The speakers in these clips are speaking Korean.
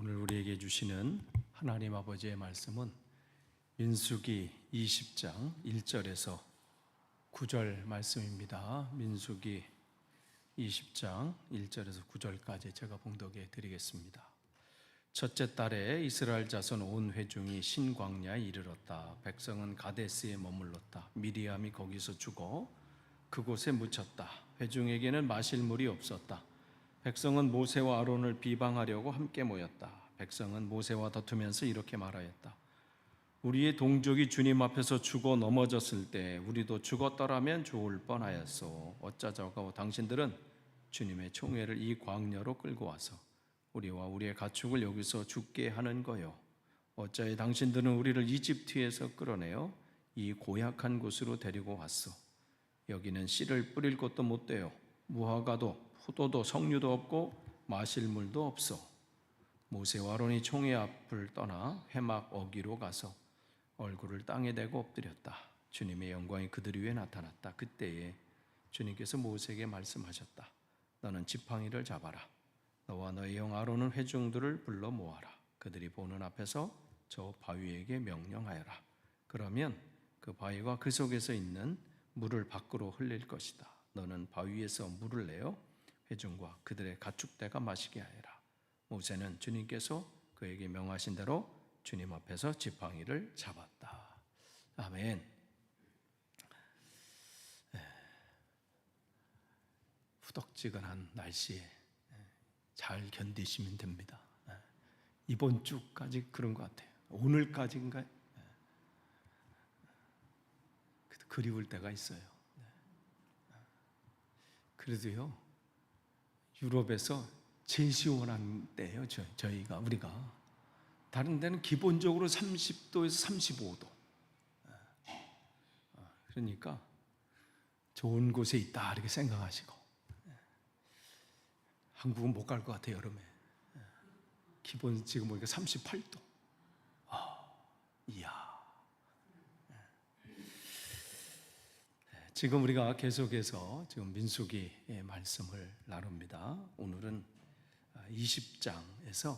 오늘 우리에게 주시는 하나님 아버지의 말씀은 민수기 20장 1절에서 9절 말씀입니다. 민수기 20장 1절에서 9절까지 제가 봉독해 드리겠습니다. 첫째 달에 이스라엘 자손 온 회중이 신광야에 이르렀다. 백성은 가데스에 머물렀다. 미리암이 거기서 죽어 그곳에 묻혔다. 회중에게는 마실 물이 없었다. 백성은 모세와 아론을 비방하려고 함께 모였다. 백성은 모세와 다투면서 이렇게 말하였다. 우리의 동족이 주님 앞에서 죽어 넘어졌을 때 우리도 죽었더라면 좋을 뻔하였소. 어쩌자고 당신들은 주님의 총회를 이 광야로 끌고 와서 우리와 우리의 가축을 여기서 죽게 하는 거요. 어찌하여 당신들은 우리를 이집트에서 끌어내어 이 고약한 곳으로 데리고 왔소. 여기는 씨를 뿌릴 곳도 못 되어 무화과도 포도도 석류도 없고 마실 물도 없어. 모세와 아론이 총회 앞을 떠나 회막 어기로 가서 얼굴을 땅에 대고 엎드렸다. 주님의 영광이 그들 위에 나타났다. 그때에 주님께서 모세에게 말씀하셨다. 너는 지팡이를 잡아라. 너와 너의 형 아론은 회중들을 불러 모아라. 그들이 보는 앞에서 저 바위에게 명령하여라. 그러면 그 바위와 그 속에서 있는 물을 밖으로 흘릴 것이다. 너는 바위에서 물을 내어 회중과 그들의 가축대가 마시게 하여라. 모세는 주님께서 그에게 명하신 대로 주님 앞에서 지팡이를 잡았다. 아멘. 후덕지근한 날씨에 잘 견디시면 됩니다. 이번 주까지 그런 것 같아요. 오늘까지인가요? 그리울 때가 있어요. 그래도요, 유럽에서 제일 시원한 때예요. 우리가 다른 데는 기본적으로 30도에서 35도. 그러니까 좋은 곳에 있다 이렇게 생각하시고, 한국은 못 갈 것 같아요. 여름에 기본 지금 보니까 38도. 이야. 지금 우리가 계속해서 지금 민수기의 말씀을 나눕니다. 오늘은 20장에서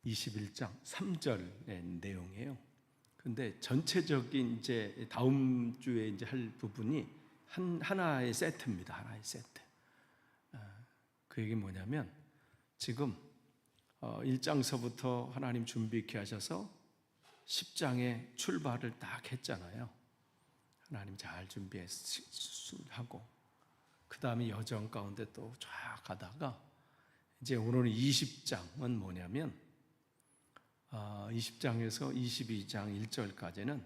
21장 3절의 내용이에요. 근데 전체적인 이제 다음 주에 이제 할 부분이 하나의 세트입니다. 하나의 세트. 그 얘기 뭐냐면 지금 1장서부터 하나님 준비케 하셔서 10장에 출발을 딱 했잖아요. 하나님 잘 준비하고 그 다음에 여정 가운데 또 쫙 가다가 이제 오늘 20장은 뭐냐면 20장에서 22장 1절까지는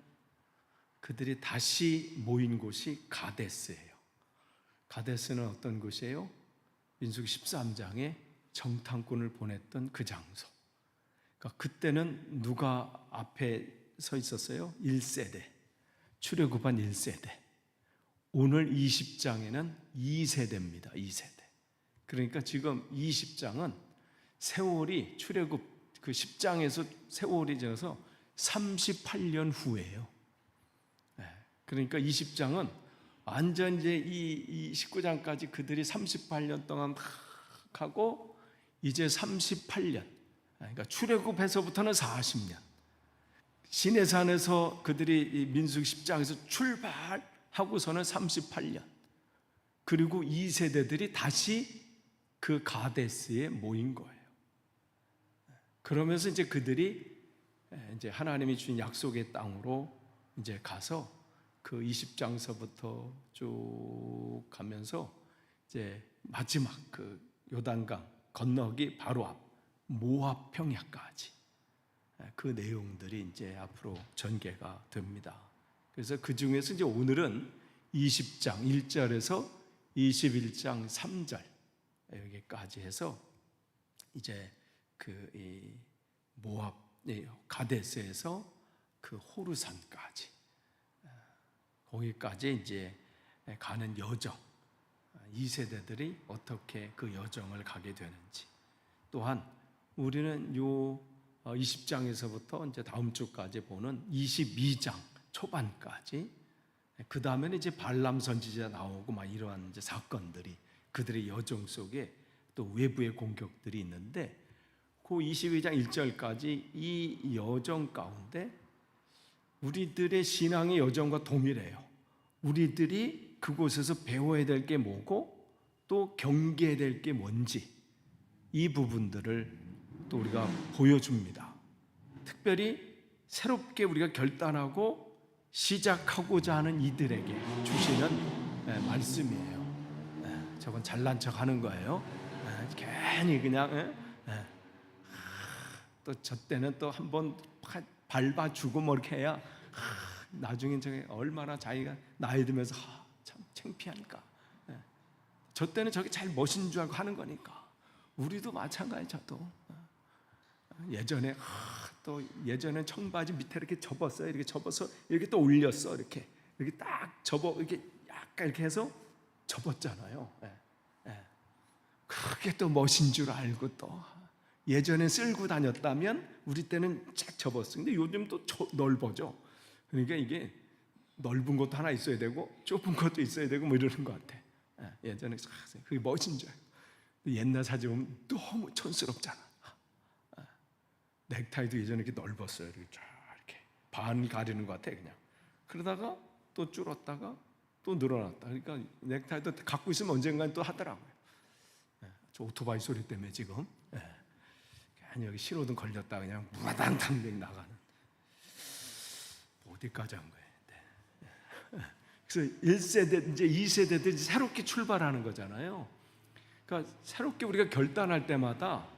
그들이 다시 모인 곳이 가데스예요. 가데스는 어떤 곳이에요? 민수기 13장에 정탐꾼을 보냈던 그 장소. 그러니까 그때는 누가 앞에 서 있었어요? 1세대, 출애굽한 1세대. 오늘 20장에는 2세대입니다. 2세대. 그러니까 지금 20장은 세월이 출애굽 그 10장에서 세월이 지나서 38년 후예요. 그러니까 20장은 완전 이제 이 19장까지 그들이 38년 동안 막 하고 이제 38년. 그러니까 출애굽해서부터는 40년. 시내산에서 그들이 민수기 10장에서 출발하고서는 38년. 그리고 2세대들이 다시 그 가데스에 모인 거예요. 그러면서 이제 그들이 이제 하나님이 주신 약속의 땅으로 이제 가서 그 20장서부터 쭉 가면서 이제 마지막 그 요단강 건너기 바로 앞 모압 평야까지 그 내용들이 이제 앞으로 전개가 됩니다. 그래서 그 중에서 이제 오늘은 20장 1절에서 21장 3절 여기까지 해서 이제 그 모압 가데스에서 그 호르산까지 거기까지 이제 가는 여정, 2세대들이 어떻게 그 여정을 가게 되는지, 또한 우리는 요 20장에서부터 이제 다음 주까지 보는 22장 초반까지, 그 다음에는 이제 발람 선지자 나오고 막 이러한 이제 사건들이 그들의 여정 속에 또 외부의 공격들이 있는데 그 22장 1절까지 이 여정 가운데 우리들의 신앙의 여정과 동일해요. 우리들이 그곳에서 배워야 될 게 뭐고 또 경계해야 될 게 뭔지 이 부분들을 또 우리가 보여줍니다. 특별히 새롭게 우리가 결단하고 시작하고자 하는 이들에게 주시는 말씀이에요. 저건 잘난 척 하는 거예요. 괜히 그냥 또 저 때는 또 한번 밟아주고 뭐 이렇게 해야 나중에 저게 얼마나 자기가 나이 들면서 참 창피하니까. 저 때는 저게 잘 멋인 줄 알고 하는 거니까. 우리도 마찬가지. 저도 예전에 또 예전에 청바지 밑에 이렇게 접었어요. 이렇게 접어서 이렇게 또 올렸어. 이렇게 딱 접어 이렇게 약간 이렇게 해서 접었잖아요. 그게 또 멋인 줄 알고 또 예전에 쓸고 다녔다면 우리 때는 쫙 접었어. 근데 요즘 또 넓어져. 그러니까 이게 넓은 것도 하나 있어야 되고 좁은 것도 있어야 되고 뭐 이러는 것 같아. 예전에 그게 멋인 줄 알고. 옛날 사진 보면 너무 촌스럽잖아. 넥타이도 예전에 이렇게 넓었어요. 이렇게 쫙 이렇게 반 가리는 것 같아 그냥. 그러다가 또 줄었다가 또 늘어났다. 그러니까 넥타이도 갖고 있으면 언젠간 또 하더라고요. 저 오토바이 소리 때문에 지금 괜히 여기 신호등 걸렸다 그냥 무라당당 나가는. 어디까지 한 거예요? 그래서 1세대 이제 2세대들 새롭게 출발하는 거잖아요. 그러니까 새롭게 우리가 결단할 때마다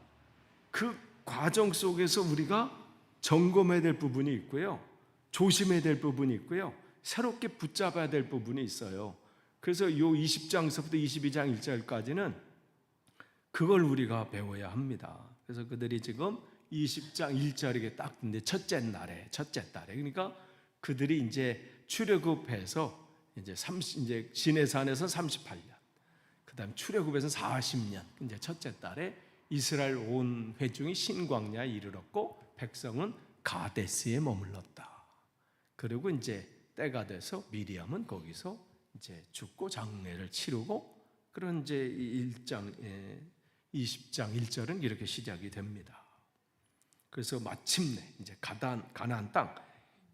그 과정 속에서 우리가 점검해야 될 부분이 있고요, 조심해야 될 부분이 있고요, 새롭게 붙잡아야 될 부분이 있어요. 그래서 요 20장서부터 22장 1절까지는 그걸 우리가 배워야 합니다. 그래서 그들이 지금 20장 1절에 딱 있는데 첫째 달에 그러니까 그들이 이제 출애굽해서 이제 시내산에서 38년, 그다음 출애굽에서 40년, 이제 첫째 달에 이스라엘 온 회중이 신광야에 이르렀고 백성은 가데스에 머물렀다. 그리고 이제 때가 돼서 미리암은 거기서 이제 죽고 장례를 치르고 그런 이제 20장 1절은 이렇게 시작이 됩니다. 그래서 마침내 이제 가나안 땅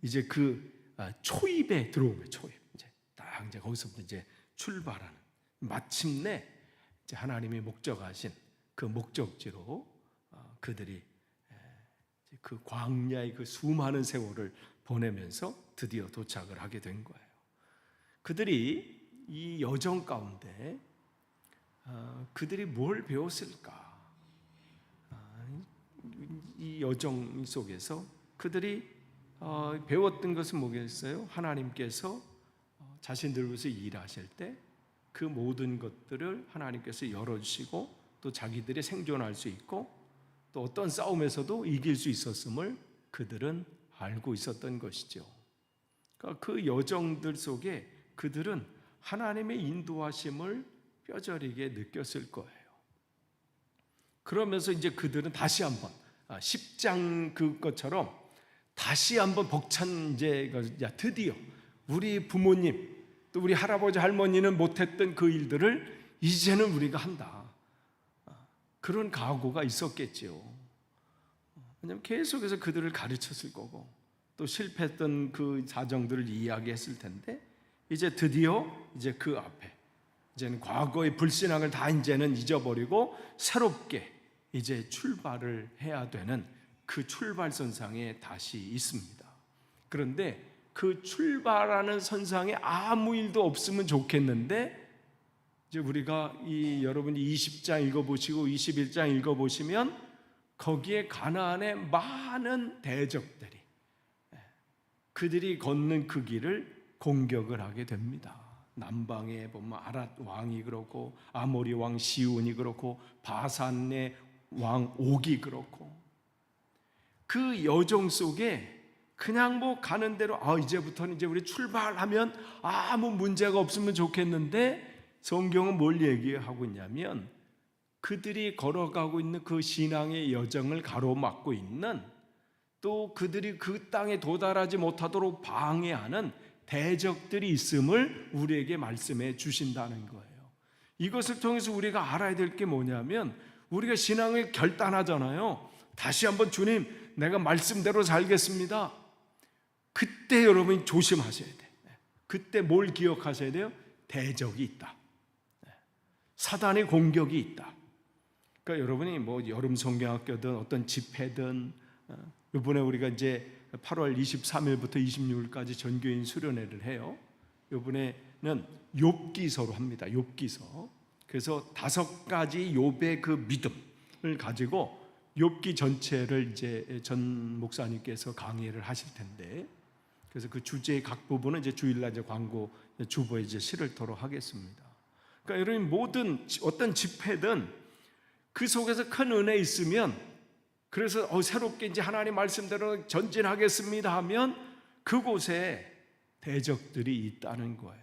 이제 그 초입에 들어온 거예요. 초입 이제 딱 이제 거기서부터 이제 출발하는 마침내 이제 하나님이 목적하신 그 목적지로 그들이 그 광야의 그 수많은 세월을 보내면서 드디어 도착을 하게 된 거예요. 그들이 이 여정 가운데 그들이 뭘 배웠을까? 이 여정 속에서 그들이 배웠던 것은 뭐겠어요? 하나님께서 자신들 위해서 일하실 때 그 모든 것들을 하나님께서 열어주시고 또 자기들이 생존할 수 있고 또 어떤 싸움에서도 이길 수 있었음을 그들은 알고 있었던 것이죠. 그러니까 그 여정들 속에 그들은 하나님의 인도하심을 뼈저리게 느꼈을 거예요. 그러면서 이제 그들은 다시 한번 10장 그것처럼 다시 한번 벅찬 이제 드디어 우리 부모님 또 우리 할아버지 할머니는 못했던 그 일들을 이제는 우리가 한다. 그런 각오가 있었겠지요. 왜냐하면 계속해서 그들을 가르쳤을 거고 또 실패했던 그 사정들을 이야기했을 텐데 이제 드디어 이제 그 앞에 이제는 과거의 불신앙을 다 이제는 잊어버리고 새롭게 이제 출발을 해야 되는 그 출발선상에 다시 있습니다. 그런데 그 출발하는 선상에 아무 일도 없으면 좋겠는데 이제 우리가 여러분이 20장 읽어보시고 21장 읽어보시면 거기에 가나안의 많은 대적들이 그들이 걷는 그 길을 공격을 하게 됩니다. 남방에 보면 아랏 왕이 그렇고 아모리 왕 시온이 그렇고 바산의 왕 옥이 그렇고 그 여정 속에 그냥 뭐 가는 대로 이제부터는 이제 우리 출발하면 아무 문제가 없으면 좋겠는데 성경은 뭘 얘기하고 있냐면 그들이 걸어가고 있는 그 신앙의 여정을 가로막고 있는 또 그들이 그 땅에 도달하지 못하도록 방해하는 대적들이 있음을 우리에게 말씀해 주신다는 거예요. 이것을 통해서 우리가 알아야 될 게 뭐냐면, 우리가 신앙을 결단하잖아요. 다시 한번 주님, 내가 말씀대로 살겠습니다. 그때 여러분이 조심하셔야 돼. 그때 뭘 기억하셔야 돼요? 대적이 있다. 사단의 공격이 있다. 그러니까 여러분이 뭐 여름 성경학교든 어떤 집회든, 이번에 우리가 이제 8월 23일부터 26일까지 전교인 수련회를 해요. 이번에는 욥기서로 합니다. 욥기서. 그래서 5가지 욥의 그 믿음을 가지고 욥기 전체를 이제 전 목사님께서 강의를 하실 텐데, 그래서 그 주제의 각 부분은 이제 주일날 이제 광고 주보에 이제 실을토록 하겠습니다. 그러니까 여러분, 모든 어떤 집회든 그 속에서 큰 은혜 있으면, 그래서 새롭게 이제 하나님 말씀대로 전진하겠습니다 하면 그곳에 대적들이 있다는 거예요.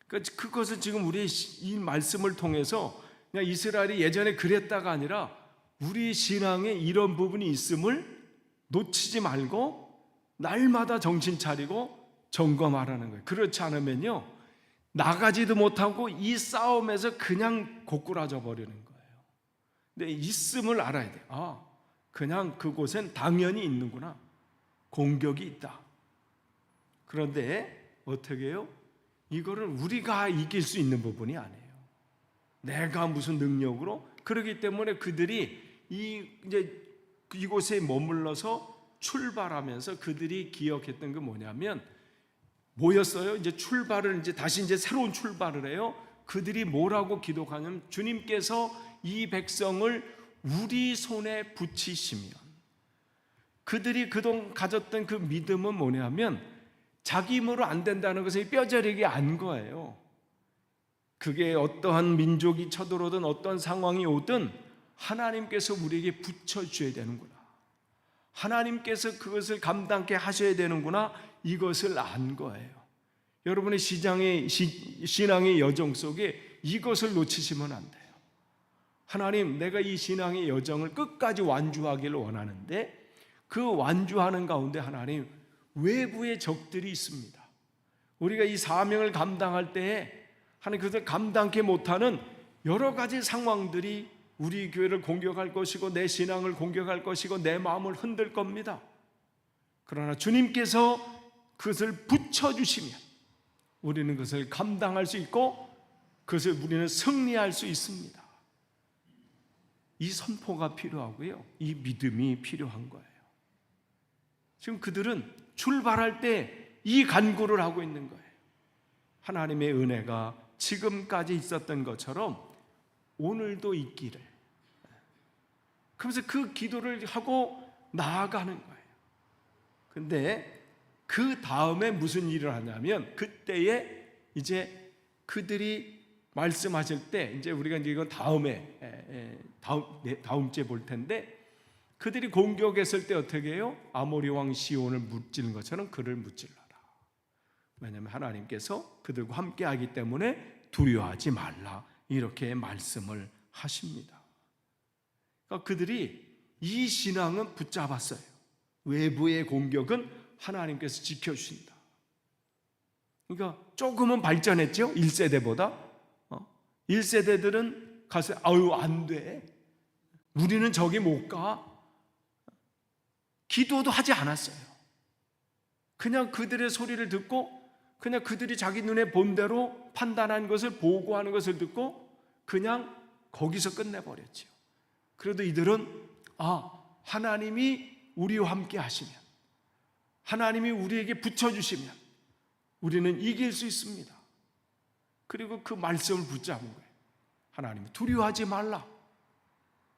그러니까 그것은 지금 우리 이 말씀을 통해서 그냥 이스라엘이 예전에 그랬다가 아니라 우리 신앙에 이런 부분이 있음을 놓치지 말고 날마다 정신 차리고 점검하라는 거예요. 그렇지 않으면요, 나가지도 못하고 이 싸움에서 그냥 고꾸라져 버리는 거예요. 근데 있음을 알아야 돼요. 그냥 그곳엔 당연히 있는구나. 공격이 있다. 그런데 어떻게 해요? 이거를 우리가 이길 수 있는 부분이 아니에요. 내가 무슨 능력으로. 그렇기 때문에 그들이 이제 이곳에 머물러서 출발하면서 그들이 기억했던 게 뭐냐면, 뭐였어요? 이제 출발을 이제 다시 이제 새로운 출발을 해요. 그들이 뭐라고 기도하냐면, 주님께서 이 백성을 우리 손에 붙이시면, 그들이 그동안 가졌던 그 믿음은 뭐냐면 자기 힘으로 안 된다는 것을 뼈저리게 안 거예요. 그게 어떠한 민족이 쳐들어오든 어떤 상황이 오든 하나님께서 우리에게 붙여주셔야 되는구나, 하나님께서 그것을 감당케 하셔야 되는구나, 이것을 안 거예요. 여러분의 신앙의 여정 속에 이것을 놓치시면 안 돼요. 하나님, 내가 이 신앙의 여정을 끝까지 완주하기를 원하는데, 그 완주하는 가운데 하나님, 외부의 적들이 있습니다. 우리가 이 사명을 감당할 때에 하나님, 그것을 감당케 못하는 여러 가지 상황들이 우리 교회를 공격할 것이고 내 신앙을 공격할 것이고 내 마음을 흔들 겁니다. 그러나 주님께서 그것을 붙여주시면 우리는 그것을 감당할 수 있고 그것을 우리는 승리할 수 있습니다. 이 선포가 필요하고요, 이 믿음이 필요한 거예요. 지금 그들은 출발할 때 이 간구를 하고 있는 거예요. 하나님의 은혜가 지금까지 있었던 것처럼 오늘도 있기를. 그러면서 그 기도를 하고 나아가는 거예요. 근데 그 다음에 무슨 일을 하냐면, 그때에 이제 그들이 말씀하실 때, 이제 우리가 이제 이건 다음 주에 볼 텐데, 그들이 공격했을 때 어떻게 해요? 아모리 왕 시온을 무찌른 것처럼 그를 무찔러라. 왜냐하면 하나님께서 그들과 함께 하기 때문에 두려워하지 말라, 이렇게 말씀을 하십니다. 그러니까 그들이 이 신앙은 붙잡았어요. 외부의 공격은 하나님께서 지켜주신다. 그러니까 조금은 발전했죠, 1세대보다. 1세대들은 가서 안 돼, 우리는 저기 못 가, 기도도 하지 않았어요. 그냥 그들의 소리를 듣고 그냥 그들이 자기 눈에 본 대로 판단한 것을 보고하는 것을 듣고 그냥 거기서 끝내버렸죠. 그래도 이들은 하나님이 우리와 함께 하시면, 하나님이 우리에게 붙여주시면 우리는 이길 수 있습니다. 그리고 그 말씀을 붙잡은 거예요. 하나님이 두려워하지 말라,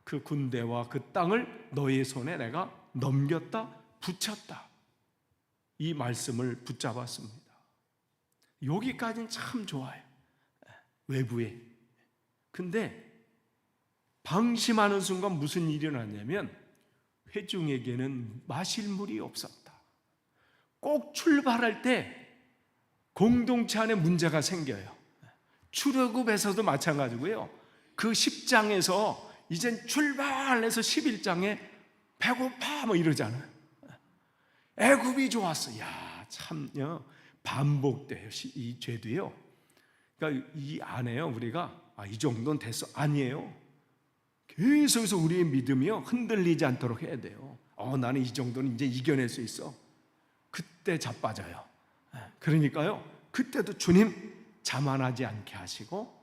그 군대와 그 땅을 너의 손에 내가 넘겼다, 붙였다, 이 말씀을 붙잡았습니다. 여기까지는 참 좋아요, 외부에. 근데 방심하는 순간 무슨 일이 일어났냐면, 회중에게는 마실 물이 없었다. 꼭 출발할 때 공동체 안에 문제가 생겨요. 출애굽에서도 마찬가지고요, 그 10장에서 이젠 출발해서 11장에 배고파 뭐 이러잖아요. 애굽이 좋았어. 야, 참요, 반복돼요, 이 죄도요. 그러니까 이 안에요, 우리가 이 정도는 됐어, 아니에요. 계속해서 우리의 믿음이요 흔들리지 않도록 해야 돼요. 나는 이 정도는 이제 이겨낼 수 있어. 그때 자빠져요. 그러니까요, 그때도 주님 자만하지 않게 하시고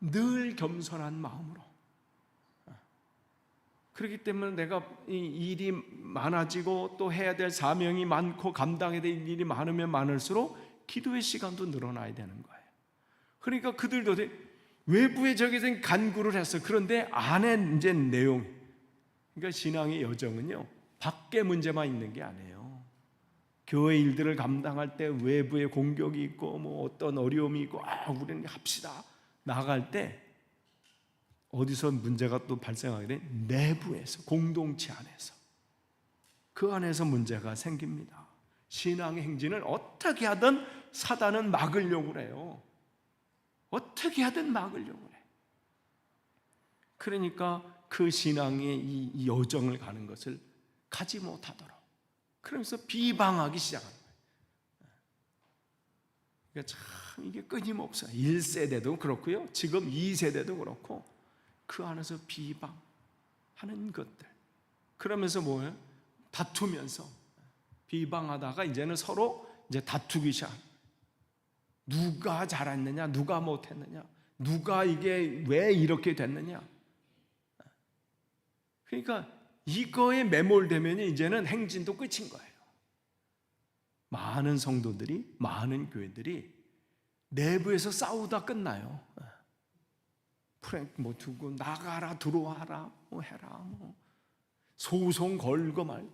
늘 겸손한 마음으로. 그렇기 때문에 내가 이 일이 많아지고 또 해야 될 사명이 많고 감당해야 될 일이 많으면 많을수록 기도의 시간도 늘어나야 되는 거예요. 그러니까 그들도 외부에 저기서 간구를 했어. 그런데 안에 이제 내용, 그러니까 신앙의 여정은요 밖에 문제만 있는 게 아니에요. 교회 일들을 감당할 때 외부에 공격이 있고 뭐 어떤 어려움이 있고 우리는 합시다 나갈 때 어디서 문제가 또 발생하게 돼? 내부에서, 공동체 안에서, 그 안에서 문제가 생깁니다. 신앙의 행진을 어떻게 하든 사단은 막으려고 해요. 어떻게 하든 막으려고 해. 그러니까 그 신앙의 이 여정을 가는 것을 가지 못하도록, 그러면서 비방하기 시작한 거예요. 그러니까 참 이게 끊임없어요. 1세대도 그렇고요, 지금 2세대도 그렇고 그 안에서 비방하는 것들. 그러면서 뭐예요? 다투면서 비방하다가 이제는 서로 이제 다투기 시작. 누가 잘했느냐, 누가 못했느냐, 누가 이게 왜 이렇게 됐느냐. 그러니까 이거에 매몰되면 이제는 행진도 끝인 거예요. 많은 성도들이, 많은 교회들이 내부에서 싸우다 끝나요. 뭐 두고 나가라, 들어와라, 뭐 해라, 뭐 소송 걸고 말.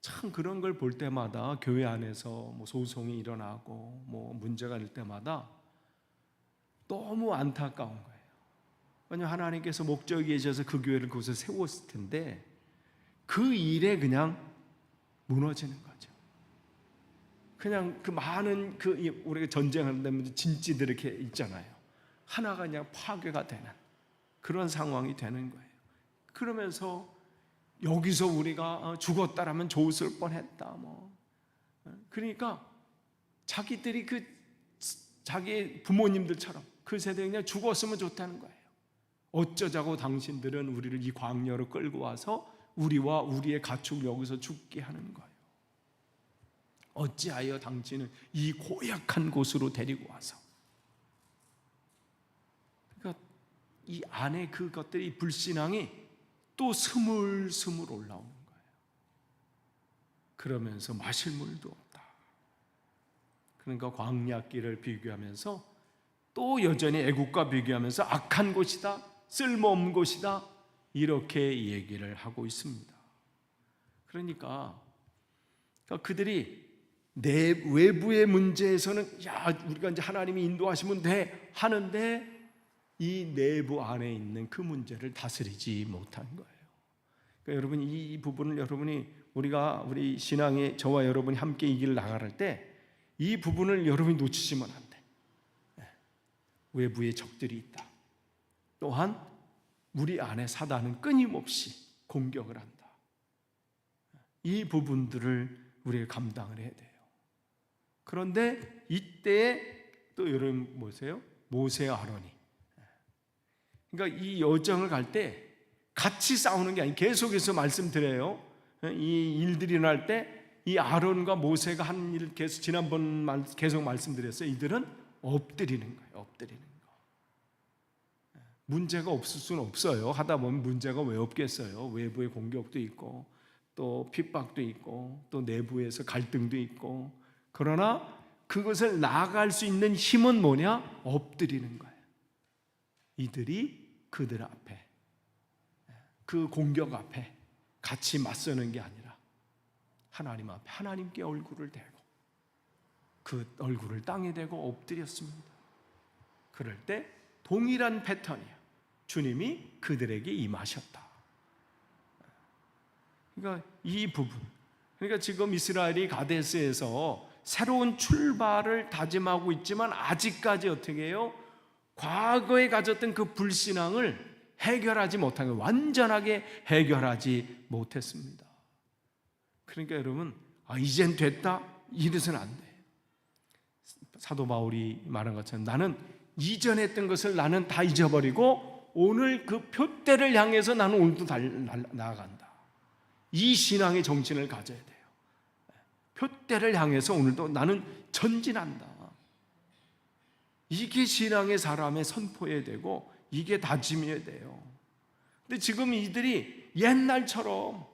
참 그런 걸 볼 때마다 교회 안에서 뭐 소송이 일어나고 뭐 문제가 될 때마다 너무 안타까운 거예요. 왜냐하면 하나님께서 목적이 계셔서 그 교회를 그곳에 세웠을 텐데 그 일에 그냥 무너지는 거죠. 그냥 그 많은 우리가 전쟁하는데 진지들 이렇게 있잖아요. 하나가 그냥 파괴가 되는 그런 상황이 되는 거예요. 그러면서 여기서 우리가 죽었다라면 좋았을 뻔했다. 뭐 그러니까 자기들이 자기 부모님들처럼 그 세대에 그냥 죽었으면 좋다는 거예요. 어쩌자고 당신들은 우리를 이 광야로 끌고 와서 우리와 우리의 가축을 여기서 죽게 하는 거예요. 어찌하여 당신은 이 고약한 곳으로 데리고 와서. 그러니까 이 안에 그것들이, 불신앙이 또 스물스물 올라오는 거예요. 그러면서 마실 물도 없다. 그러니까 광야길을 비교하면서 또 여전히 애국과 비교하면서 악한 곳이다, 쓸모없는 곳이다, 이렇게 얘기를 하고 있습니다. 그러니까 그들이 내 외부의 문제에서는 우리가 이제 하나님이 인도하시면 돼 하는데 이 내부 안에 있는 그 문제를 다스리지 못한 거예요. 그러니까 여러분, 이 부분을 우리 신앙의 저와 여러분이 함께 이 길을 나갈 때 이 부분을 여러분이 놓치시면 안 돼. 외부에 적들이 있다. 또한 우리 안에 사단은 끊임없이 공격을 한다. 이 부분들을 우리가 감당을 해야 돼요. 그런데 이때에 또 여러분 보세요. 모세와 아론이, 그러니까 이 여정을 갈 때 같이 싸우는 게 아니고 계속해서 말씀드려요. 이 일들이 일어날 때 이 아론과 모세가 한 일 계속 지난번 계속 말씀드렸어요. 이들은 엎드리는 거예요. 엎드리는 거. 문제가 없을 수는 없어요. 하다 보면 문제가 왜 없겠어요. 외부의 공격도 있고 또 핍박도 있고 또 내부에서 갈등도 있고. 그러나 그것을 나아갈 수 있는 힘은 뭐냐? 엎드리는 거예요. 이들이 그들 앞에, 그 공격 앞에 같이 맞서는 게 아니라 하나님 앞에, 하나님께 얼굴을 대고 그 얼굴을 땅에 대고 엎드렸습니다. 그럴 때 동일한 패턴이에요. 주님이 그들에게 임하셨다. 그러니까 이 부분, 그러니까 지금 이스라엘이 가데스에서 새로운 출발을 다짐하고 있지만 아직까지 어떻게 해요? 과거에 가졌던 그 불신앙을 해결하지 못한 거예요. 완전하게 해결하지 못했습니다. 그러니까 여러분, 이젠 됐다, 이래서는 안 돼. 사도 바울이 말한 것처럼 나는 이전에 했던 것을 나는 다 잊어버리고 오늘 그 표대를 향해서 나는 오늘도 나아간다. 이 신앙의 정신을 가져야 돼요. 표대를 향해서 오늘도 나는 전진한다. 이게 신앙의 사람의 선포해야 되고 이게 다짐해야 돼요. 근데 지금 이들이 옛날처럼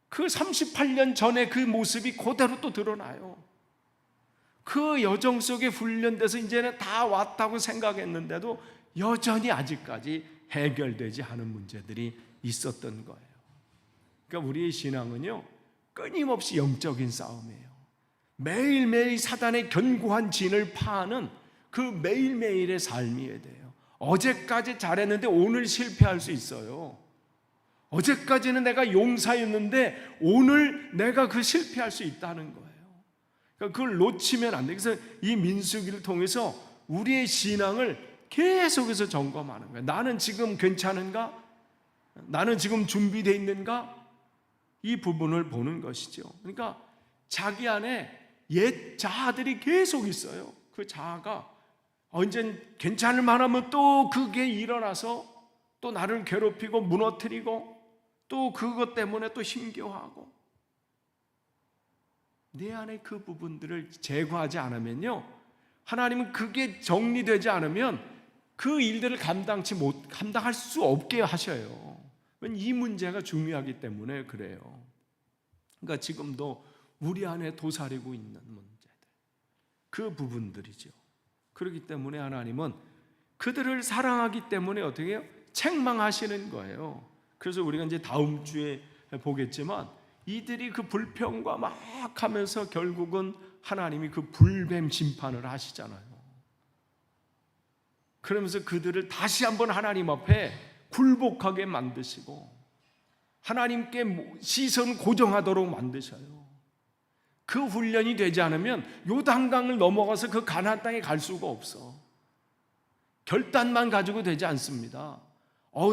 그 38년 전에 그 모습이 그대로 또 드러나요. 그 여정 속에 훈련돼서 이제는 다 왔다고 생각했는데도 여전히 아직까지 해결되지 않은 문제들이 있었던 거예요. 그러니까 우리의 신앙은요, 끊임없이 영적인 싸움이에요. 매일매일 사단의 견고한 진을 파하는 그 매일매일의 삶이어야 돼요. 어제까지 잘했는데 오늘 실패할 수 있어요. 어제까지는 내가 용사였는데 오늘 내가 그 실패할 수 있다는 거예요. 그러니까 그걸 놓치면 안 돼요. 그래서 이 민수기를 통해서 우리의 신앙을 계속해서 점검하는 거예요. 나는 지금 괜찮은가? 나는 지금 준비되어 있는가? 이 부분을 보는 것이죠. 그러니까 자기 안에 옛 자아들이 계속 있어요. 그 자아가 언젠 괜찮을 만하면 또 그게 일어나서 또 나를 괴롭히고 무너뜨리고 또 그것 때문에 또 힘겨워하고, 내 안에 그 부분들을 제거하지 않으면요, 하나님은 그게 정리되지 않으면 그 일들을 감당할 수 없게 하셔요. 이 문제가 중요하기 때문에 그래요. 그러니까 지금도 우리 안에 도사리고 있는 문제들, 그 부분들이죠. 그렇기 때문에 하나님은 그들을 사랑하기 때문에 어떻게 해요? 책망하시는 거예요. 그래서 우리가 이제 다음 주에 보겠지만 이들이 그 불평과 막 하면서 결국은 하나님이 그 불뱀 심판을 하시잖아요. 그러면서 그들을 다시 한번 하나님 앞에 굴복하게 만드시고 하나님께 시선 고정하도록 만드셔요. 그 훈련이 되지 않으면 요단강을 넘어가서 그 가나안 땅에 갈 수가 없어. 결단만 가지고 되지 않습니다.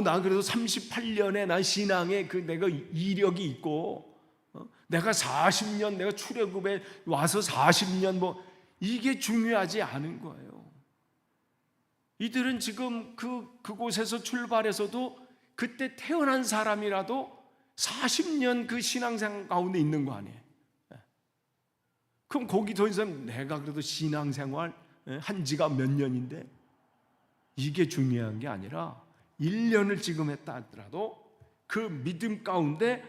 나 그래도 38년에 난 신앙에 그 내가 이력이 있고, 내가 40년 내가 출애굽에 와서 40년 이게 중요하지 않은 거예요. 이들은 지금 그곳에서 출발해서도 그때 태어난 사람이라도 40년 그 신앙생활 가운데 있는 거 아니에요. 그럼 거기 더 이상 내가 그래도 신앙생활 한 지가 몇 년인데, 이게 중요한 게 아니라 1년을 지금 했다 하더라도 그 믿음 가운데,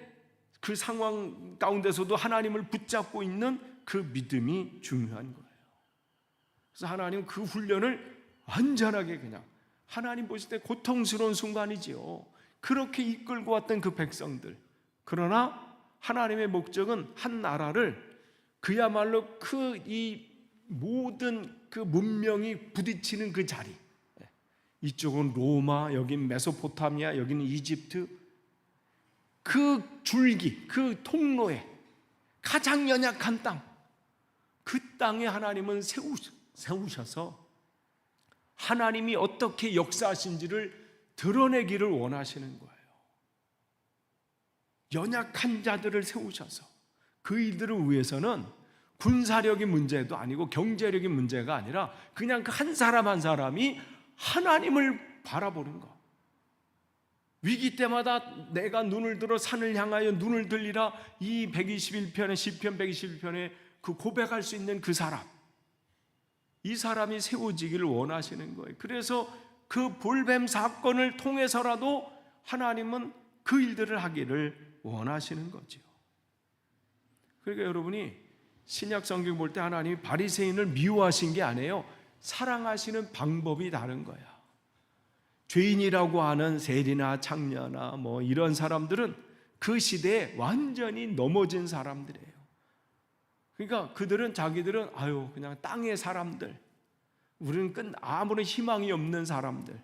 그 상황 가운데서도 하나님을 붙잡고 있는 그 믿음이 중요한 거예요. 그래서 하나님은 그 훈련을 완전하게 그냥, 하나님 보실 때 고통스러운 순간이지요. 그렇게 이끌고 왔던 그 백성들. 그러나 하나님의 목적은 한 나라를 그야말로 이 모든 그 문명이 부딪히는 그 자리, 이쪽은 로마, 여긴 메소포타미아, 여기는 이집트, 그 줄기, 그 통로에 가장 연약한 땅, 그 땅에 하나님은 세우셔서 하나님이 어떻게 역사하신지를 드러내기를 원하시는 거예요. 연약한 자들을 세우셔서 그 일들을 위해서는 군사력의 문제도 아니고 경제력의 문제가 아니라 그냥 그 한 사람 한 사람이 하나님을 바라보는 것. 위기 때마다 내가 눈을 들어 산을 향하여 눈을 들리라, 이 121편의 시편 121편에 그 고백할 수 있는 그 사람, 이 사람이 세워지기를 원하시는 거예요. 그래서 그 불뱀 사건을 통해서라도 하나님은 그 일들을 하기를 원하시는 거죠. 그러니까 여러분이 신약 성경 볼 때 하나님이 바리새인을 미워하신 게 아니에요. 사랑하시는 방법이 다른 거야. 죄인이라고 하는 세리나 창녀나 이런 사람들은 그 시대에 완전히 넘어진 사람들이에요. 그러니까 그들은 자기들은 그냥 땅의 사람들, 우리는 아무런 희망이 없는 사람들,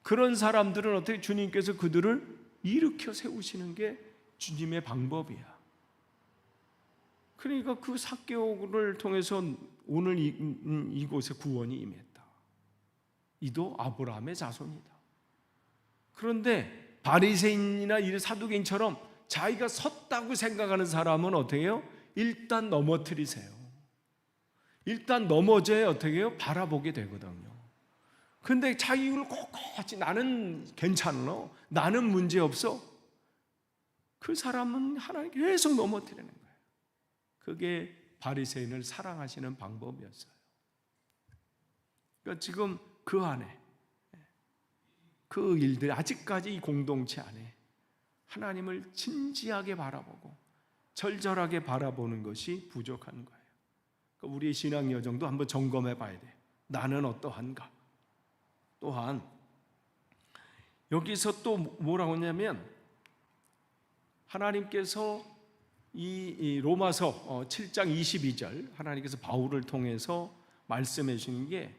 그런 사람들은 어떻게 주님께서 그들을 일으켜 세우시는 게 주님의 방법이야. 그러니까 그 삭개오를 통해서 오늘 이곳에 구원이 임했다. 이도 아브라함의 자손이다. 그런데 바리새인이나 이 사두개인처럼 자기가 섰다고 생각하는 사람은 어떻게 해요? 일단 넘어뜨리세요. 일단 넘어져야 어떻게 해요? 바라보게 되거든요. 근데 자기 이유를 꼿꼿이 나는 괜찮아, 나는 문제 없어, 그 사람은 하나님 계속 넘어뜨리는 거예요. 그게 바리새인을 사랑하시는 방법이었어요. 그러니까 지금 그 안에 그 일들이 아직까지 이 공동체 안에 하나님을 진지하게 바라보고 절절하게 바라보는 것이 부족한 거예요. 그러니까 우리의 신앙 여정도 한번 점검해 봐야 돼요. 나는 어떠한가? 또한 여기서 또 뭐라고 하냐면 하나님께서 이 로마서 7장 22절 하나님께서 바울을 통해서 말씀해 주시는 게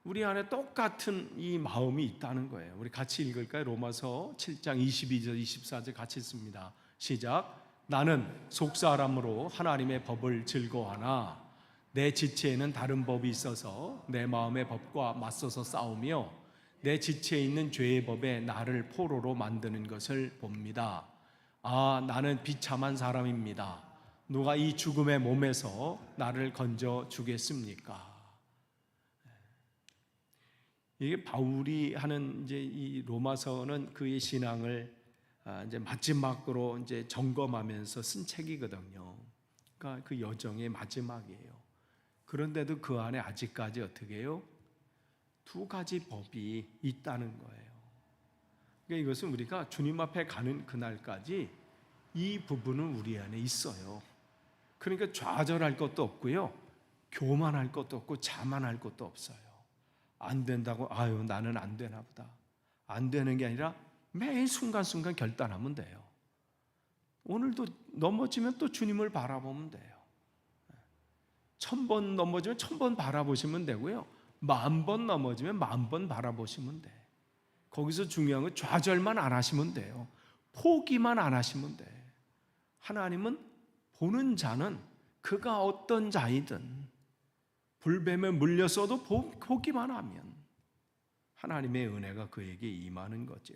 우리 안에 똑같은 이 마음이 있다는 거예요. 우리 같이 읽을까요? 로마서 7장 22절 24절 같이 읽습니다. 시작. 나는 속사람으로 하나님의 법을 즐거워하나 내 지체에는 다른 법이 있어서 내 마음의 법과 맞서서 싸우며 내 지체에 있는 죄의 법에 나를 포로로 만드는 것을 봅니다. 아, 나는 비참한 사람입니다. 누가 이 죽음의 몸에서 나를 건져 주겠습니까? 이게 바울이 하는 이제 이 로마서는 그의 신앙을 이제 마지막으로 이제 점검하면서 쓴 책이거든요. 그러니까 그 여정의 마지막이에요. 그런데도 그 안에 아직까지 어떻게 해요? 두 가지 법이 있다는 거예요. 그러니까 이것은 우리가 주님 앞에 가는 그날까지 이 부분은 우리 안에 있어요. 그러니까 좌절할 것도 없고요, 교만할 것도 없고 자만할 것도 없어요. 안 된다고 아유 나는 안 되나 보다, 안 되는 게 아니라 매일 순간순간 결단하면 돼요. 오늘도 넘어지면 또 주님을 바라보면 돼요. 1000번 넘어지면 1000번 바라보시면 되고요, 10,000번 넘어지면 10,000번 바라보시면 돼. 거기서 중요한 건 좌절만 안 하시면 돼요. 포기만 안 하시면 돼. 하나님은 보는 자는 그가 어떤 자이든 불뱀에 물렸어도 보기만 하면 하나님의 은혜가 그에게 임하는 거죠.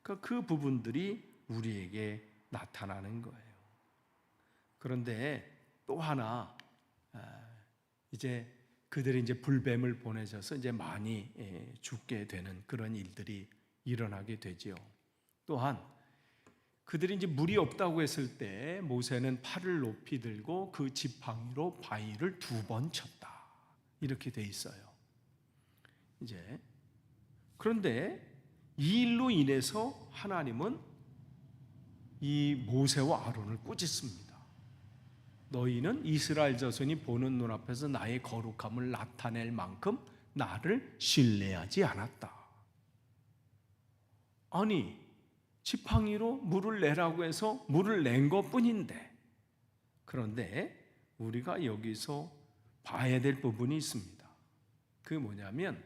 그 부분들이 우리에게 나타나는 거예요. 그런데 또 하나, 이제 그들이 이제 불뱀을 보내셔서 이제 많이 죽게 되는 그런 일들이 일어나게 되죠. 또한 그들이 이제 물이 없다고 했을 때 모세는 팔을 높이 들고 그 지팡이로 바위를 2번 쳤다. 이렇게 돼 있어요. 이제 그런데 이 일로 인해서 하나님은 이 모세와 아론을 꾸짖습니다. 너희는 이스라엘 자손이 보는 눈앞에서 나의 거룩함을 나타낼 만큼 나를 신뢰하지 않았다. 아니, 지팡이로 물을 내라고 해서 물을 낸 것뿐인데, 그런데 우리가 여기서 봐야 될 부분이 있습니다. 그게 뭐냐면,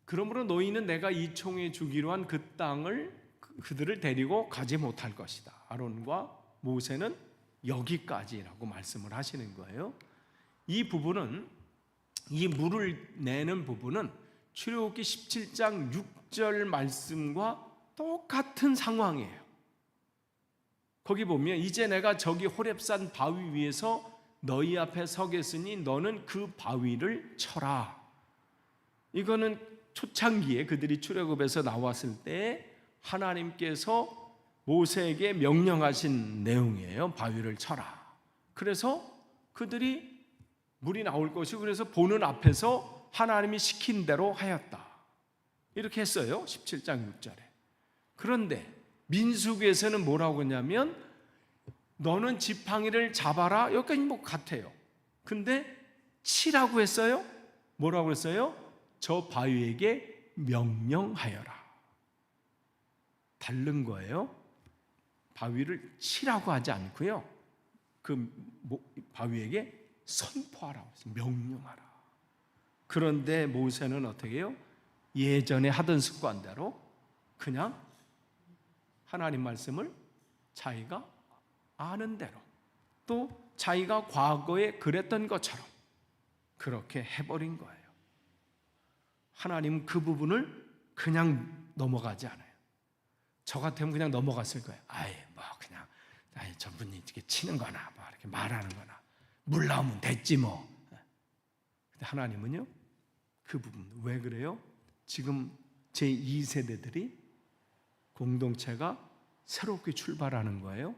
그러므로 너희는 내가 이총에 주기로 한 그 땅을 그들을 데리고 가지 못할 것이다. 아론과 모세는 여기까지라고 말씀을 하시는 거예요. 이 부분은, 이 물을 내는 부분은 출애굽기 17장 6절 말씀과 똑같은 상황이에요. 거기 보면 이제 내가 저기 호렙산 바위 위에서 너희 앞에 서겠으니 너는 그 바위를 쳐라. 이거는 초창기에 그들이 출애굽에서 나왔을 때 하나님께서 모세에게 명령하신 내용이에요. 바위를 쳐라. 그래서 그들이 물이 나올 것이고, 그래서 보는 앞에서 하나님이 시킨 대로 하였다. 이렇게 했어요. 17장 6절에. 그런데 민수기에서는 뭐라고 했냐면 너는 지팡이를 잡아라. 여기까지 뭐 같아요. 근데 치라고 했어요. 뭐라고 했어요? 저 바위에게 명령하여라. 다른 거예요. 바위를 치라고 하지 않고요, 그 바위에게 선포하라고 했어요. 명령하라. 그런데 모세는 어떻게 해요? 예전에 하던 습관대로 그냥 하나님 말씀을 자기가 아는 대로, 또 자기가 과거에 그랬던 것처럼 그렇게 해버린 거예요. 하나님은 그 부분을 그냥 넘어가지 않아요. 저 같으면 그냥 넘어갔을 거예요. 아예 뭐 그냥 저분이 이렇게 치는 거나 뭐 이렇게 말하는 거나 물 나오면 됐지 뭐. 근데 하나님은요, 그 부분 왜 그래요? 지금 제2세대들이 공동체가 새롭게 출발하는 거예요.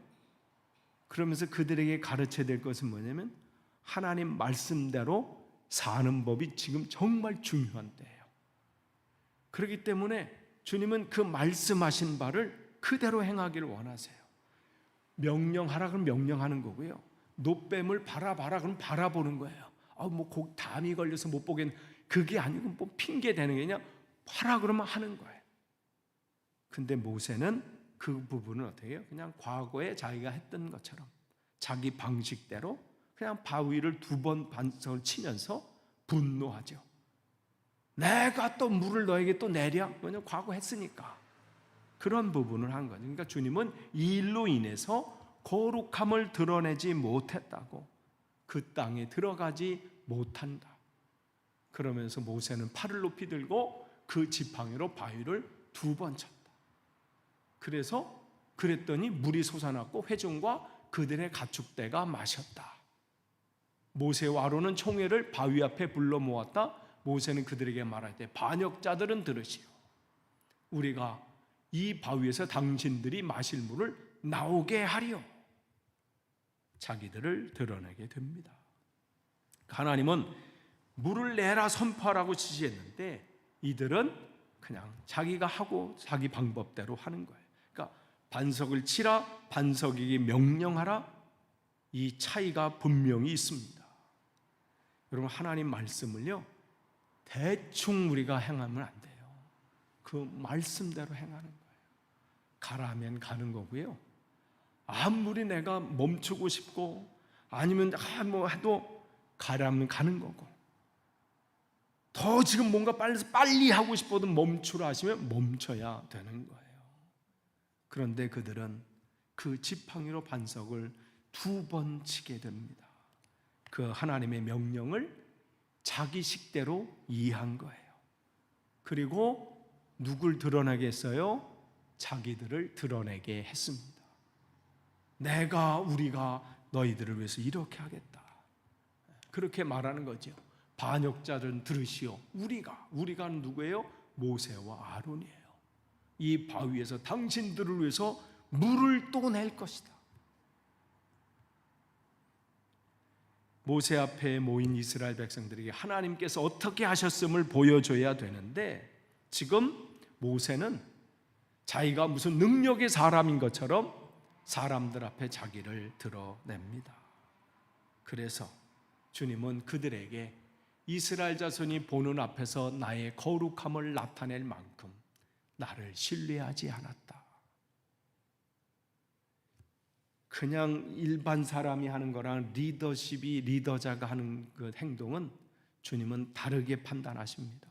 그러면서 그들에게 가르쳐야 될 것은 뭐냐면 하나님 말씀대로 사는 법이 지금 정말 중요한 때예요. 그렇기 때문에 주님은 그 말씀하신 바를 그대로 행하기를 원하세요. 명령하라 그러면 명령하는 거고요. 노뱀을 바라봐라 그러면 바라보는 거예요. 뭐 담이 걸려서 못 보겠는, 그게 아니고 뭐 핑계 대는 게 그냥 하라 그러면 하는 거예요. 근데 모세는 그 부분은 어떻게 해요? 그냥 과거에 자기가 했던 것처럼 자기 방식대로 그냥 바위를 2번 반석을 치면서 분노하죠. 내가 또 물을 너에게 또 내려? 왜냐면 과거 했으니까. 그런 부분을 한 거죠. 그러니까 주님은 이 일로 인해서 거룩함을 드러내지 못했다고, 그 땅에 들어가지 못한다. 그러면서 모세는 팔을 높이 들고 그 지팡이로 바위를 2번 쳤다. 그랬더니 물이 솟아났고 회중과 그들의 가축대가 마셨다. 모세와 아론은 총회를 바위 앞에 불러 모았다. 모세는 그들에게 말할 때 반역자들은 들으시오. 우리가 이 바위에서 당신들이 마실 물을 나오게 하리오. 자기들을 드러내게 됩니다. 하나님은 물을 내라 선포하라고 지시했는데 이들은 그냥 자기가 하고 자기 방법대로 하는 거예요. 그러니까 반석을 치라, 반석에게 명령하라, 이 차이가 분명히 있습니다. 여러분, 하나님 말씀을요 대충 우리가 행하면 안 돼요. 그 말씀대로 행하는 거예요. 가라 하면 가는 거고요. 아무리 내가 멈추고 싶고 아니면 뭐 해도 가라면 가는 거고, 더 지금 뭔가 빨리 하고 싶어도 멈추라 하시면 멈춰야 되는 거예요. 그런데 그들은 그 지팡이로 반석을 2번 치게 됩니다. 그 하나님의 명령을 자기 식대로 이해한 거예요. 그리고 누굴 드러내게 했어요? 자기들을 드러내게 했습니다. 우리가 너희들을 위해서 이렇게 하겠다. 그렇게 말하는 거죠. 반역자들은 들으시오. 우리가 누구예요? 모세와 아론이에요. 이 바위에서 당신들을 위해서 물을 또 낼 것이다. 모세 앞에 모인 이스라엘 백성들에게 하나님께서 어떻게 하셨음을 보여줘야 되는데, 지금 모세는 자기가 무슨 능력의 사람인 것처럼 사람들 앞에 자기를 드러냅니다. 그래서 주님은 그들에게 이스라엘 자손이 보는 앞에서 나의 거룩함을 나타낼 만큼 나를 신뢰하지 않았다. 그냥 일반 사람이 하는 거랑 리더자가 하는 그 행동은 주님은 다르게 판단하십니다.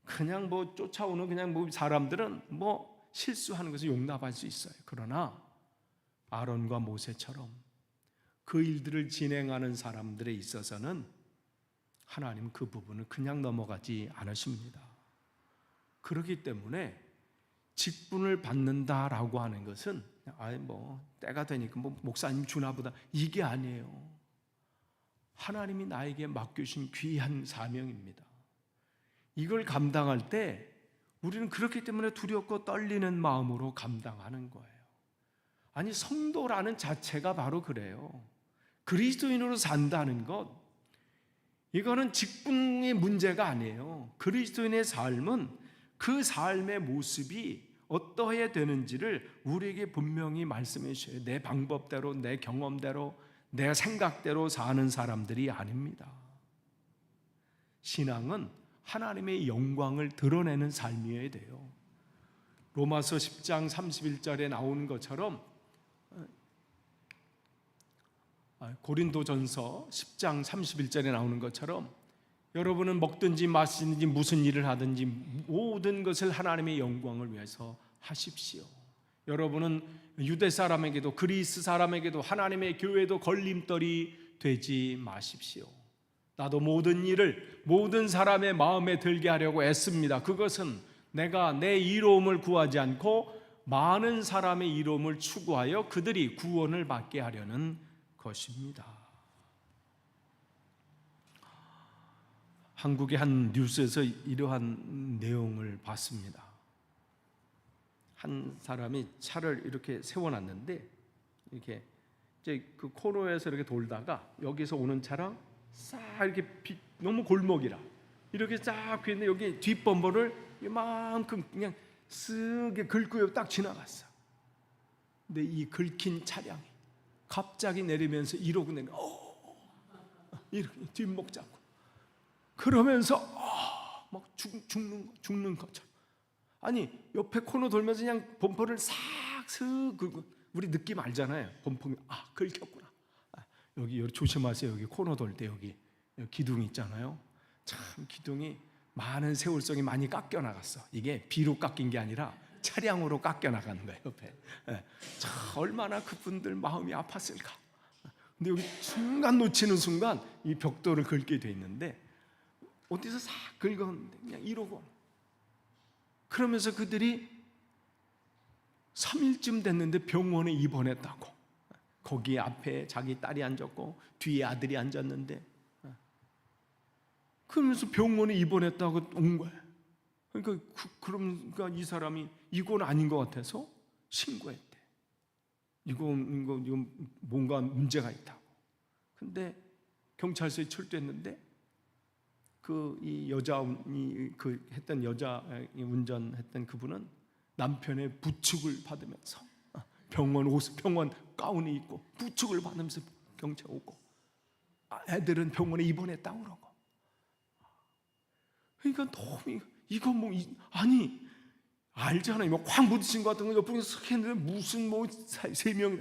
그냥 뭐 쫓아오는 그냥 뭐 사람들은 뭐 실수하는 것을 용납할 수 있어요. 그러나 아론과 모세처럼 그 일들을 진행하는 사람들에 있어서는 하나님 그 부분을 그냥 넘어가지 않으십니다. 그렇기 때문에 직분을 받는다라고 하는 것은 때가 되니까 목사님 주나보다, 이게 아니에요. 하나님이 나에게 맡겨주신 귀한 사명입니다. 이걸 감당할 때 우리는 그렇기 때문에 두렵고 떨리는 마음으로 감당하는 거예요. 아니, 성도라는 자체가 바로 그래요. 그리스도인으로 산다는 것, 이거는 직분의 문제가 아니에요. 그리스도인의 삶은 그 삶의 모습이 어떠해야 되는지를 우리에게 분명히 말씀해 주셔요. 내 방법대로, 내 경험대로, 내 생각대로 사는 사람들이 아닙니다. 신앙은 하나님의 영광을 드러내는 삶이어야 돼요. 로마서 10장 31절에 나오는 것처럼, 고린도전서 10장 31절에 나오는 것처럼, 여러분은 먹든지 마시든지 무슨 일을 하든지 모든 것을 하나님의 영광을 위해서 하십시오. 여러분은 유대 사람에게도 그리스 사람에게도 하나님의 교회도 걸림돌이 되지 마십시오. 나도 모든 일을 모든 사람의 마음에 들게 하려고 애씁니다. 그것은 내가 내 이로움을 구하지 않고 많은 사람의 이로움을 추구하여 그들이 구원을 받게 하려는 것입니다. 한국의 한 뉴스에서 이러한 내용을 봤습니다. 한 사람이 차를 이렇게 세워놨는데 이렇게 이제 그 코너에서 이렇게 돌다가 여기서 오는 차랑 싹 이렇게 너무 골목이라 이렇게 쫙 피는데 여기 뒷범퍼를 이만큼 그냥 쓱 긁고 딱 지나갔어. 근데 이 긁힌 차량이 갑자기 내리면서 이러고 내려, 이렇게 뒷목 잡고 그러면서 막 죽는 것처럼. 아니 옆에 코너 돌면서 그냥 범퍼를 싹쓱 긁고, 우리 느낌 알잖아요. 범퍼 긁혔구나. 여기 조심하세요. 여기 코너 돌 때 여기 기둥 있잖아요. 참 기둥이 많은 세월성이 많이 깎여 나갔어. 이게 비로 깎인 게 아니라 차량으로 깎여 나가는 거예요. 옆에. 참 얼마나 그분들 마음이 아팠을까. 근데 여기 순간 놓치는 순간 이 벽돌을 긁게 돼 있는데 어디서 싹 긁었는데 그냥 이러고, 그러면서 그들이 3일쯤 됐는데 병원에 입원했다고. 거기 앞에 자기 딸이 앉았고 뒤에 아들이 앉았는데, 그러면서 병원에 입원했다고 온 거예요. 그러니까 이 사람이 이건 아닌 것 같아서 신고했대. 이건 뭔가 문제가 있다고. 근데 경찰서에 출두했는데 이 여자 운전했던 그분은 남편의 부축을 받으면서 병원 가운을 입고 부축을 받으면서 경찰 오고, 애들은 병원에 입원했다고 그러고. 그러니까 너무 아니 알잖아요. 확 부딪힌 것 같은 거 옆에 쓱 했는데 무슨 세 명이.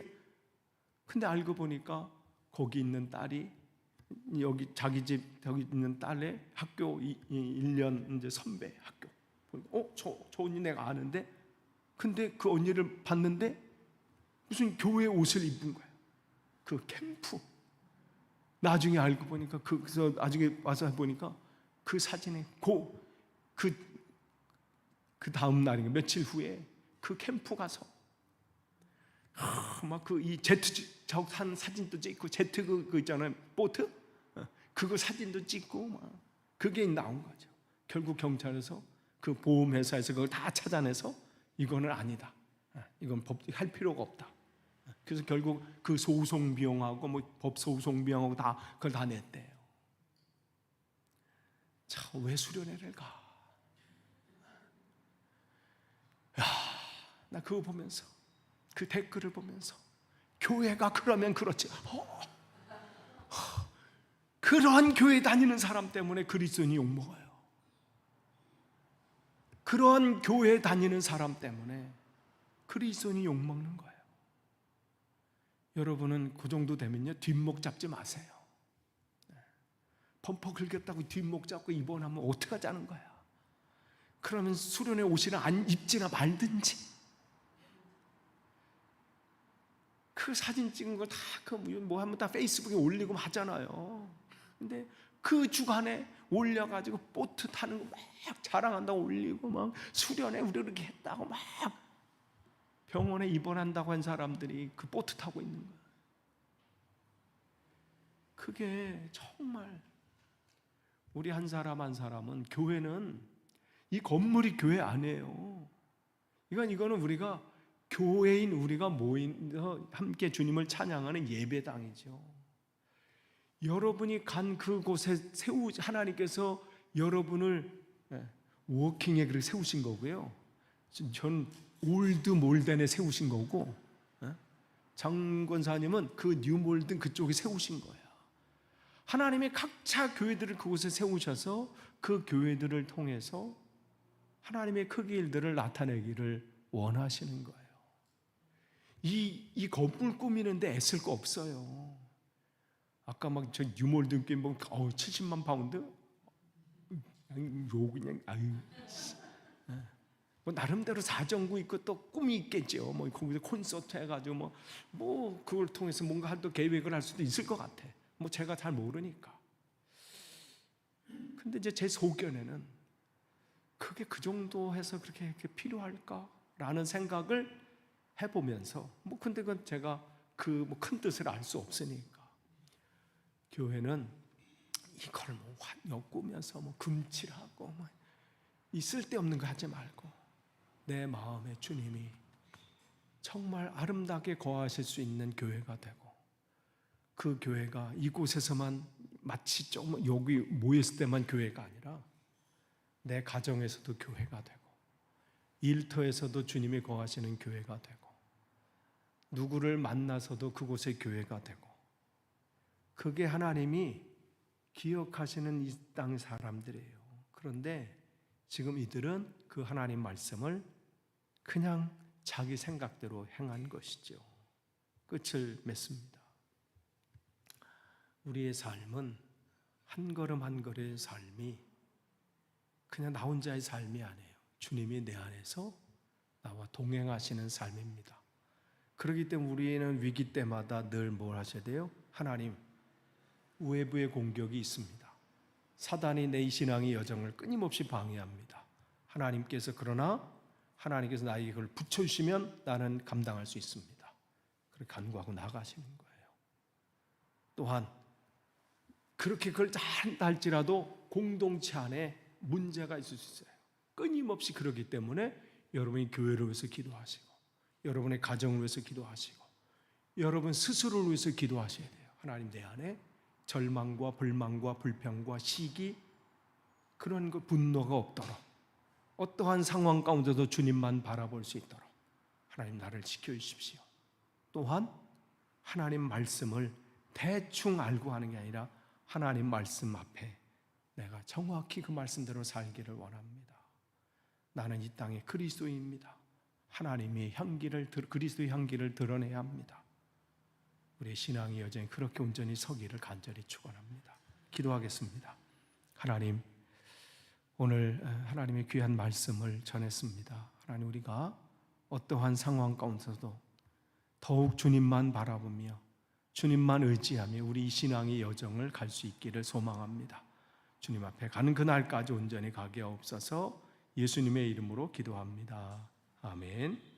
근데 알고 보니까 거기 있는 딸이 여기 자기 집 여기 있는 딸의 학교 1년 이제 선배 학교. 저 언니 내가 아는데, 근데 그 언니를 봤는데 무슨 교회 옷을 입은 거야. 그 캠프. 나중에 알고 보니까 그래서 나중에 와서 보니까 그 사진에 그 다음 날인가 며칠 후에 그 캠프 가서 막 이 제트 한 사진도 찍고, 제트 그 있잖아요, 보트, 그거 사진도 찍고 막 그게 나온 거죠. 결국 경찰에서 그 보험회사에서 그걸 다 찾아내서 이거는 아니다, 이건 할 필요가 없다. 그래서 결국 그 소송 비용하고 법 소송 비용하고 그걸 다 냈대요. 참, 왜 수련회를 가? 나 그거 보면서, 그 댓글을 보면서, 교회가 그러면 그렇지. 그러한 교회 다니는 사람 때문에 그리스도인이 욕먹어요. 그러한 교회 다니는 사람 때문에 그리스도인이 욕먹는 거예요. 여러분은 그 정도 되면요, 뒷목 잡지 마세요. 범퍼 긁었다고 뒷목 잡고 입원하면 어떡하자는 거야. 그러면 수련회 옷이나 안 입지나 말든지. 그 사진 찍은 거 다 하면 다 페이스북에 올리고 하잖아요. 근데 그 주간에 올려가지고 보트 타는 거 막 자랑한다고 올리고, 막 수련회 우리 이렇게 했다고 막 병원에 입원한다고 한 사람들이 그 보트 타고 있는 거예요. 그게 정말 우리 한 사람 한 사람은, 교회는 이 건물이 교회 아니에요. 이거는 우리가 교회인 우리가 모여서 함께 주님을 찬양하는 예배당이죠. 여러분이 간 그곳에 하나님께서 여러분을 워킹에 그렇게 세우신 거고요. 전 올드 몰덴에 세우신 거고, 장 권사님은 그 뉴 몰든 그쪽에 세우신 거예요. 하나님의 각자 교회들을 그곳에 세우셔서 그 교회들을 통해서 하나님의 크기 일들을 나타내기를 원하시는 거예요. 이 건물 꾸미는데 애쓸 거 없어요. 아까 막 저 뉴몰든 게임 보면 70만 파운드? 나름대로 사정구 있고 또 꿈이 있겠죠. 거기서 콘서트 해가지고 그걸 통해서 뭔가 또 계획을 할 수도 있을 것 같아. 제가 잘 모르니까. 근데 이제 제 소견에는 그게 그 정도 해서 그렇게 필요할까라는 생각을 해보면서, 근데 그건 제가 큰 뜻을 알 수 없으니까. 교회는 이걸 뭐 환역 꾸면서 뭐 금칠하고 뭐 이 쓸데없는 거 하지 말고 내 마음에 주님이 정말 아름답게 거하실 수 있는 교회가 되고, 그 교회가 이곳에서만 마치 좀 여기 모였을 때만 교회가 아니라 내 가정에서도 교회가 되고, 일터에서도 주님이 거하시는 교회가 되고, 누구를 만나서도 그곳의 교회가 되고, 그게 하나님이 기억하시는 이 땅 사람들이에요. 그런데 지금 이들은 그 하나님 말씀을 그냥 자기 생각대로 행한 것이죠. 끝을 맺습니다. 우리의 삶은 한 걸음 한 걸음의 삶이 그냥 나 혼자의 삶이 아니에요. 주님이 내 안에서 나와 동행하시는 삶입니다. 그렇기 때문에 우리는 위기 때마다 늘 뭘 하셔야 돼요? 하나님, 외부의 공격이 있습니다. 사단이 내 신앙의 여정을 끊임없이 방해합니다. 그러나 하나님께서 나에게 그걸 붙여주시면 나는 감당할 수 있습니다. 그렇게 간구하고 나가시는 거예요. 또한 그렇게 그걸 다 한다 할지라도 공동체 안에 문제가 있을 수 있어요. 끊임없이 그러기 때문에 여러분이 교회를 위해서 기도하시고, 여러분의 가정을 위해서 기도하시고, 여러분 스스로를 위해서 기도하셔야 돼요. 하나님, 내 안에 절망과 불만과 불평과 시기, 그런 그 분노가 없도록, 어떠한 상황 가운데도 주님만 바라볼 수 있도록 하나님 나를 지켜주십시오. 또한 하나님 말씀을 대충 알고 하는 게 아니라 하나님 말씀 앞에 내가 정확히 그 말씀대로 살기를 원합니다. 나는 이 땅의 그리스도인입니다. 하나님의 그리스도의 향기를 드러내야 합니다. 우리의 신앙의 여정이 그렇게 온전히 서기를 간절히 축원합니다. 기도하겠습니다. 하나님, 오늘 하나님의 귀한 말씀을 전했습니다. 하나님, 우리가 어떠한 상황 가운데서도 더욱 주님만 바라보며 주님만 의지하며 우리 신앙의 여정을 갈 수 있기를 소망합니다. 주님 앞에 가는 그날까지 온전히 가게 하옵소서. 예수님의 이름으로 기도합니다. 아멘.